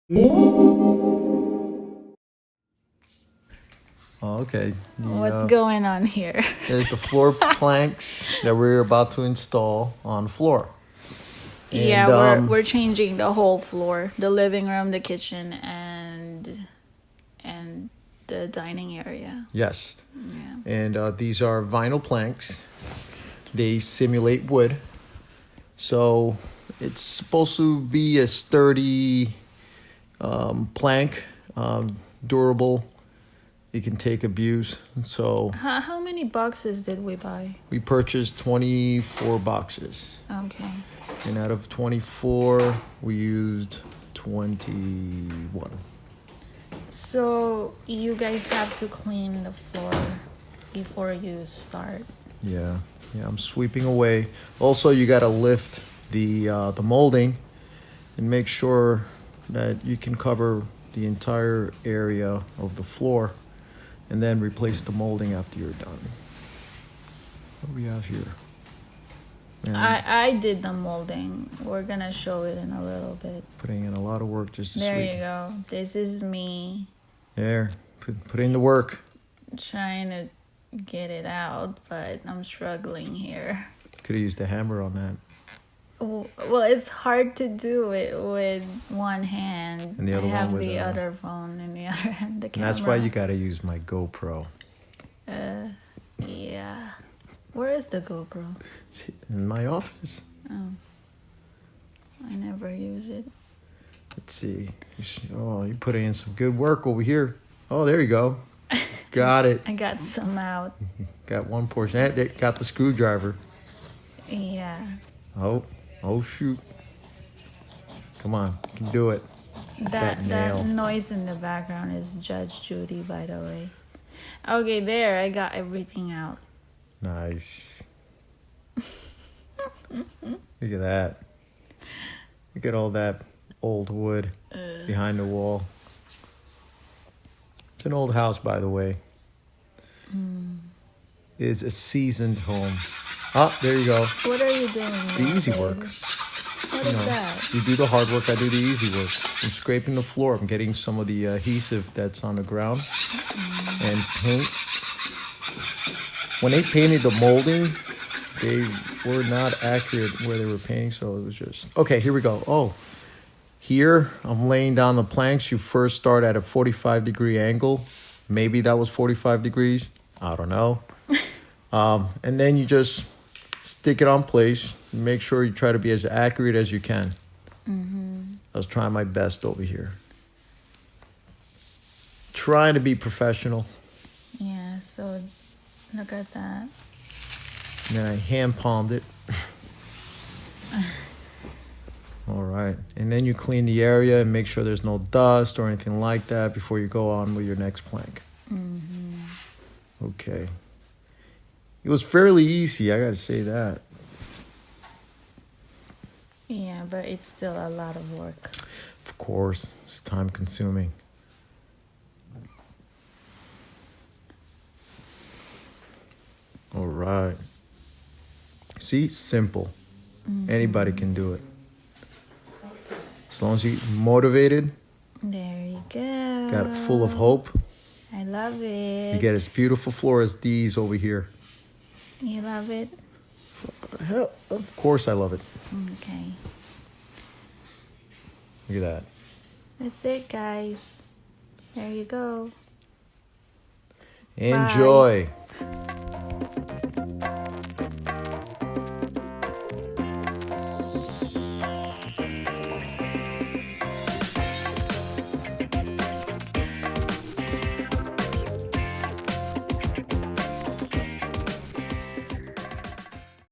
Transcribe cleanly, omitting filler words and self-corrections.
Oh, okay. What's going on here? There's the floor planks that we're about to install on the floor. Yeah, we're changing the whole floor, the living room, the kitchen, and the dining area. Yes. Yeah. And these are vinyl planks. They simulate wood. So it's supposed to be a sturdy plank, durable. It can take abuse. So How many boxes did we buy? we purchased 24 boxes. Okay. And out of 24, we used 21. So you guys have to clean the floor before you start. Yeah, I'm sweeping away. Also, you got to lift the molding and make sure that you can cover the entire area of the floor, and then replace the molding after you're done. What do we have here? And I did the molding. We're gonna show it in a little bit. putting in a lot of work just to There sweep. you go. This is me There, put in the work. trying to get it out, but I'm struggling here. Could have used a hammer on that. Well, it's hard to do it with one hand. And the other I have one with the other phone in the other hand, the And camera. that's why you got to use my GoPro. Yeah. Where is the GoPro? It's in my office. Oh. I never use it. Let's see. You put in some good work over here. Oh, there you go. Got it. I got some out. Got one portion. They got the screwdriver. Yeah. Oh shoot. Come on, you can do it. It's that nail. That noise in the background is Judge Judy, by the way. Okay, there. I got everything out. Nice. Look at that. Look at all that old wood behind the wall. It's an old house, by the way. It's a seasoned home. Oh, there you go. What are you doing? The easy work. What is that? You do the hard work, I do the easy work. I'm scraping the floor. I'm getting some of the adhesive that's on the ground and paint. When they painted the molding, they were not accurate where they were painting, so it was just... Okay, here we go. Oh, here I'm laying down the planks. You first start at a 45-degree angle. Maybe that was 45 degrees. I don't know. And then you just stick it on place. Make sure you try to be as accurate as you can. I was trying my best over here. Trying to be professional. Yeah, so look at that. And then I hand palmed it. All right. And then you clean the area and make sure there's no dust or anything like that before you go on with your next plank. Okay. It was fairly easy, I got to say that. Yeah, but it's still a lot of work. Of course, it's time consuming. All right. See, simple. Anybody can do it. As long as you're motivated, There you go. got it full of hope, I love it. you get as beautiful floor as these over here. You love it? Hell, of course I love it. Okay. Look at that. That's it, guys. There you go. Enjoy.